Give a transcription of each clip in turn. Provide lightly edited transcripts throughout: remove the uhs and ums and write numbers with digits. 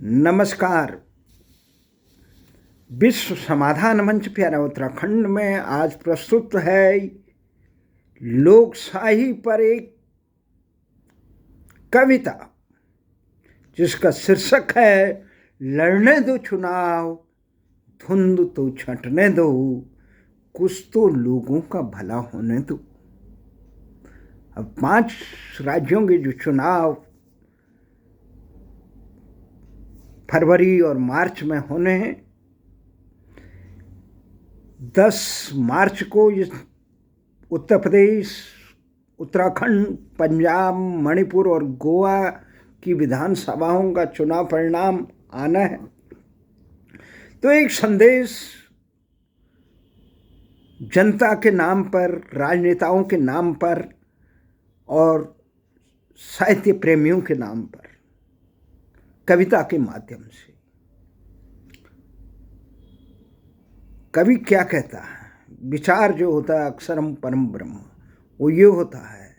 नमस्कार। विश्व समाधान मंच प्यारा उत्तराखंड में आज प्रस्तुत है लोकशाही पर एक कविता जिसका शीर्षक है लड़ने दो चुनाव, धुंध तो छंटने दो, कुछ तो लोगों का भला होने दो। अब 5 राज्यों के जो चुनाव फरवरी और मार्च में होने हैं, 10 मार्च को उत्तर प्रदेश, उत्तराखंड, पंजाब, मणिपुर और गोवा की विधानसभाओं का चुनाव परिणाम आना है। तो एक संदेश जनता के नाम पर, राजनेताओं के नाम पर और साहित्य प्रेमियों के नाम पर कविता के माध्यम से। कवि क्या कहता है? विचार जो होता है अक्षरम परम ब्रह्म, वो ये होता है,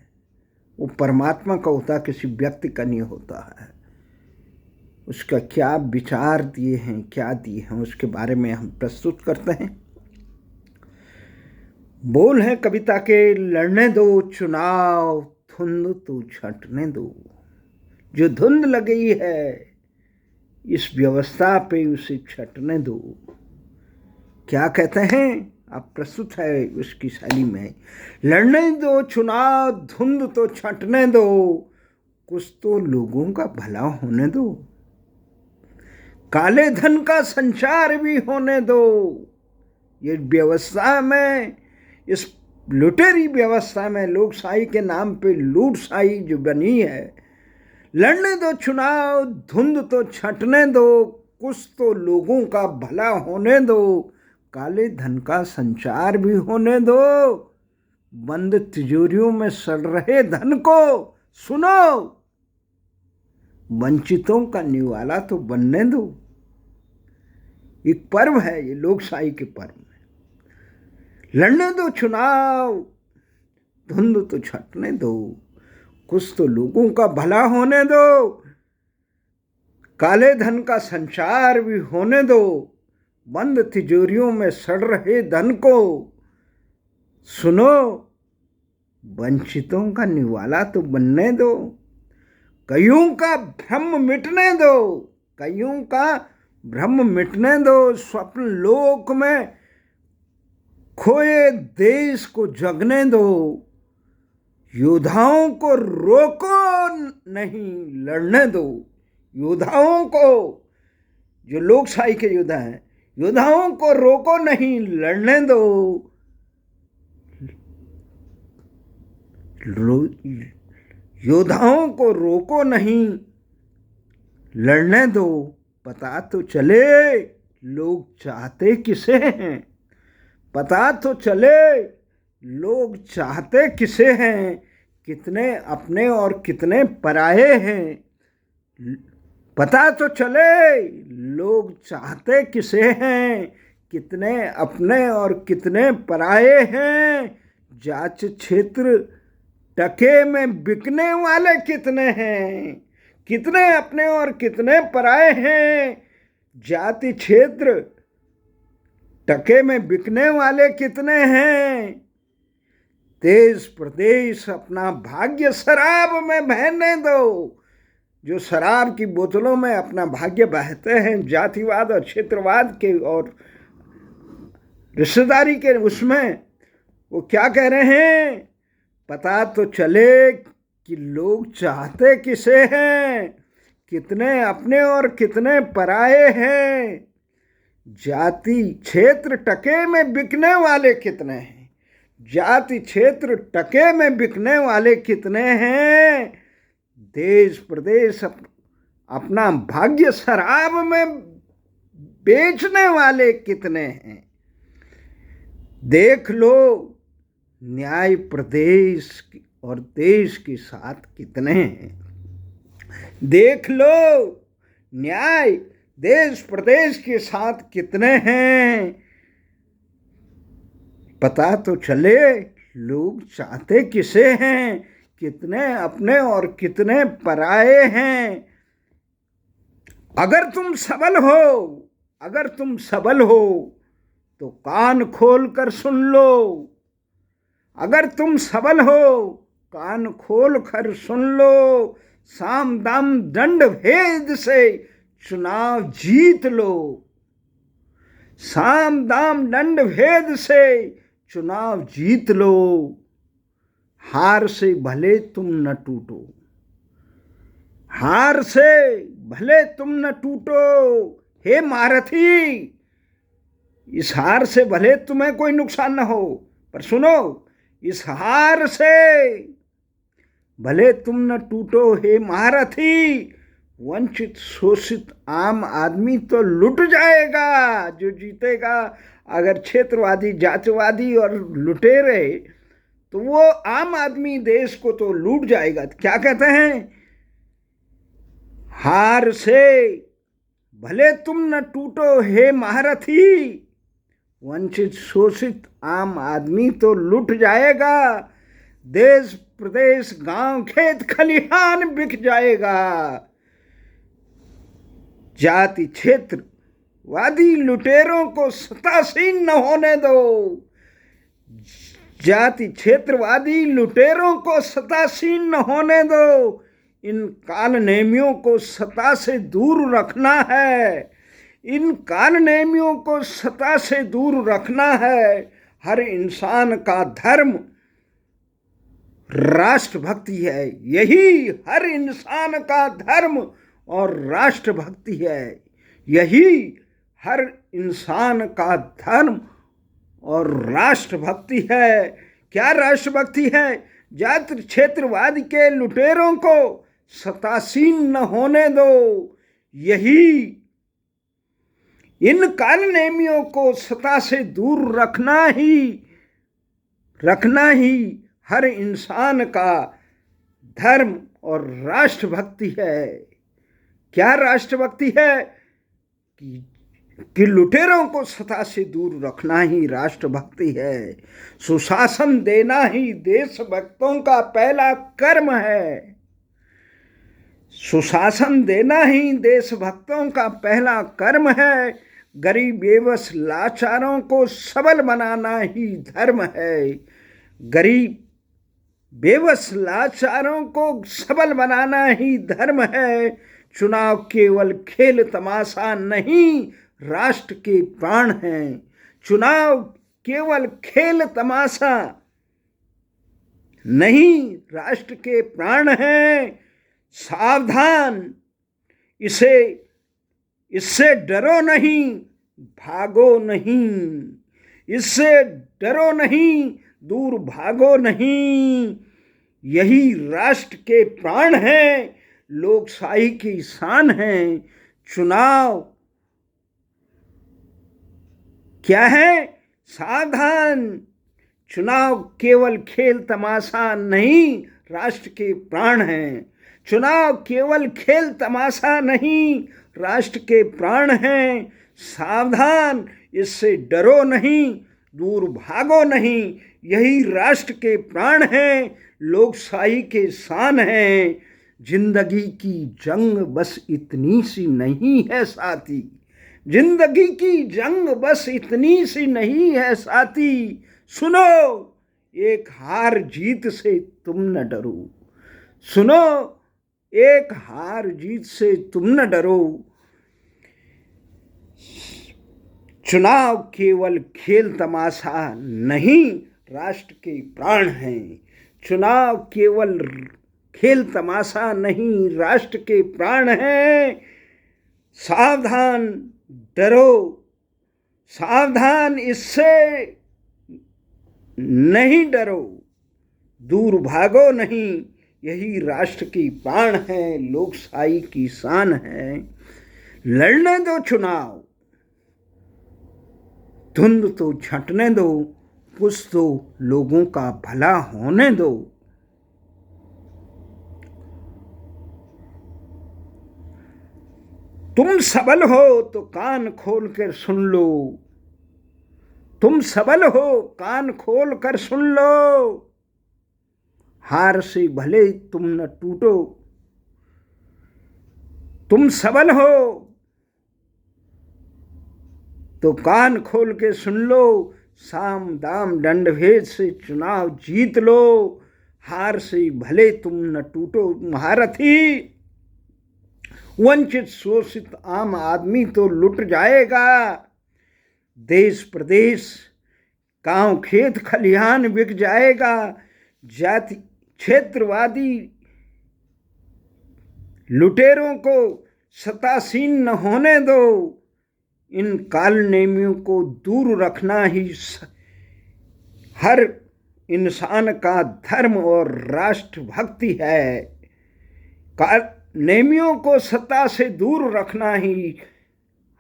वो परमात्मा का होता है, किसी व्यक्ति का नहीं होता है। उसका क्या विचार दिए हैं, क्या दिए हैं, उसके बारे में हम प्रस्तुत करते हैं। बोल है कविता के, लड़ने दो चुनाव, धुंध तो छंटने दो। जो धुंध लगी है इस व्यवस्था पे, उसे छंटने दो। क्या कहते हैं? अब प्रस्तुत है उसकी शैली में। लड़ने दो चुनाव, धुंध तो छंटने दो, कुछ तो लोगों का भला होने दो। काले धन का संचार भी होने दो। ये व्यवस्था में, इस लुटेरी व्यवस्था में, लोकशाही के नाम पे लूटशाही जो बनी है, लड़ने दो चुनाव, धुंध तो छंटने दो, कुछ तो लोगों का भला होने दो। काले धन का संचार भी होने दो। बंद तिजोरियों में सड़ रहे धन को सुनो। वंचितों का निवाला तो बनने दो। एक पर्व है ये, लोकशाही के पर्व में। लड़ने दो चुनाव, धुंध तो छंटने दो, कुछ तो लोगों का भला होने दो। काले धन का संचार भी होने दो। बंद तिजोरियों में सड़ रहे धन को सुनो। वंचितों का निवाला तो बनने दो। कईयों का भ्रम मिटने दो। कईयों का भ्रम मिटने दो। स्वप्न लोक में खोए देश को जगने दो। योद्धाओं को रोको नहीं, लड़ने दो। योद्धाओं को, जो लोकशाही के योद्धा हैं, योद्धाओं को रोको नहीं, लड़ने दो। योद्धाओं को रोको नहीं, लड़ने दो। पता तो चले लोग चाहते किसे हैं। पता तो चले लोग चाहते किसे हैं। कितने अपने और कितने पराये हैं। पता तो चले लोग चाहते किसे हैं। कितने अपने और कितने पराये हैं। जात क्षेत्र टके में बिकने वाले कितने हैं। कितने अपने और कितने पराये हैं। जाति क्षेत्र टके में बिकने वाले कितने हैं। देश प्रदेश अपना भाग्य शराब में बहने दो। जो शराब की बोतलों में अपना भाग्य बहते हैं, जातिवाद और क्षेत्रवाद के और रिश्तेदारी के, उसमें वो क्या कह रहे हैं? पता तो चले कि लोग चाहते किसे हैं। कितने अपने और कितने पराये हैं। जाति क्षेत्र टके में बिकने वाले कितने हैं। जाति क्षेत्र टके में बिकने वाले कितने हैं। देश प्रदेश अपना भाग्य शराब में बेचने वाले कितने हैं। देख लो न्याय प्रदेश और देश के साथ कितने हैं। देख लो न्याय देश प्रदेश के साथ कितने हैं। पता तो चले लोग चाहते किसे हैं। कितने अपने और कितने पराये हैं। अगर तुम सबल हो, अगर तुम सबल हो तो कान खोल कर सुन लो। अगर तुम सबल हो कान खोल कर सुन लो। साम दाम दंड भेद से चुनाव जीत लो। साम दाम दंड भेद से चुनाव जीत लो। हार से भले तुम न टूटो, हार से भले तुम न टूटो। हे महारथी, इस हार से भले तुम्हें कोई नुकसान न हो, पर सुनो, इस हार से भले तुम न टूटो। हे महारथी, वंचित शोषित आम आदमी तो लुट जाएगा जो जीतेगा। अगर क्षेत्रवादी, जातिवादी और लुटेरे, तो वो आम आदमी देश को तो लूट जाएगा। क्या कहते हैं? हार से भले तुम न टूटो हे महारथी, वंचित शोषित आम आदमी तो लुट जाएगा। देश प्रदेश गांव खेत खलिहान बिक जाएगा। जाति क्षेत्रवादी लुटेरों को सत्तासीन न होने दो। जाति क्षेत्रवादी लुटेरों को सत्तासीन न होने दो। इन कालनेमियों को सत्ता से दूर रखना है। इन कालनेमियों को सत्ता से दूर रखना है। हर इंसान का धर्म राष्ट्रभक्ति है। यही हर इंसान का धर्म और राष्ट्रभक्ति है। यही हर इंसान का धर्म और राष्ट्रभक्ति है। क्या राष्ट्रभक्ति है? जाति क्षेत्रवाद के लुटेरों को सत्तासीन न होने दो। यही इन कालनेमियों को सत्ता से दूर रखना ही हर इंसान का धर्म और राष्ट्रभक्ति है। क्या राष्ट्रभक्ति है? कि लुटेरों को सत्ता से दूर रखना ही राष्ट्रभक्ति है। सुशासन देना ही देशभक्तों का पहला कर्म है। सुशासन देना ही देशभक्तों का पहला कर्म है। गरीब बेबस लाचारों को सबल बनाना ही धर्म है। गरीब बेबस लाचारों को सबल बनाना ही धर्म है। चुनाव केवल खेल तमाशा नहीं, राष्ट्र के प्राण हैं। चुनाव केवल खेल तमाशा नहीं, राष्ट्र के प्राण हैं। सावधान, इससे डरो नहीं, भागो नहीं। इससे डरो नहीं, दूर भागो नहीं। यही राष्ट्र के प्राण हैं, लोकशाही की शान है। चुनाव क्या है? सावधान, चुनाव केवल खेल तमाशा नहीं, राष्ट्र के प्राण हैं। चुनाव केवल खेल तमाशा नहीं, राष्ट्र के प्राण हैं। सावधान, इससे डरो नहीं, दूर भागो नहीं। यही राष्ट्र के प्राण हैं, लोकशाही के शान हैं। जिंदगी की जंग बस इतनी सी नहीं है साथी। जिंदगी की जंग बस इतनी सी नहीं है साथी। सुनो, एक हार जीत से तुम न डरो। सुनो, एक हार जीत से तुम न डरो। चुनाव केवल खेल तमाशा नहीं, राष्ट्र के प्राण हैं। चुनाव केवल खेल तमाशा नहीं, राष्ट्र के प्राण हैं। सावधान, डरो। सावधान, इससे नहीं डरो, दूर भागो नहीं। यही राष्ट्र की प्राण है, लोकशाही की शान है। लड़ने दो चुनाव, धुंध तो छंटने दो, कुछ तो लोगों का भला होने दो। तुम सबल हो तो कान खोल कर सुन लो। तुम सबल हो, कान खोल कर सुन लो। हार से भले तुम न टूटो। तुम सबल हो तो कान खोल के सुन लो, साम दाम दंड भेद से चुनाव जीत लो, हार से भले तुम न टूटो महारथी। वंचित शोषित आम आदमी तो लुट जाएगा, देश प्रदेश गांव खेत खलिहान बिक जाएगा। जाति क्षेत्रवादी लुटेरों को सतासीन न होने दो, इन कालनेमियों को दूर रखना ही हर इंसान का धर्म और राष्ट्रभक्ति है। कालनेमियों को सत्ता से दूर रखना ही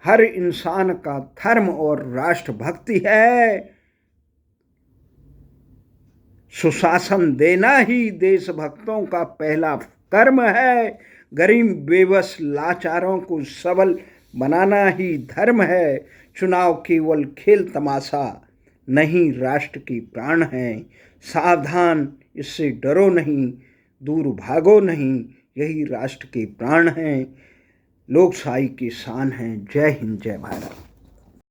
हर इंसान का धर्म और राष्ट्रभक्ति है। सुशासन देना ही देशभक्तों का पहला कर्म है। गरीब बेबस लाचारों को सबल बनाना ही धर्म है। चुनाव केवल खेल तमाशा नहीं, राष्ट्र की प्राण है। सावधान, इससे डरो नहीं, दूर भागो नहीं, यही राष्ट्र के प्राण हैं, लोकशाही की शान है। जय हिंद, जय भारत।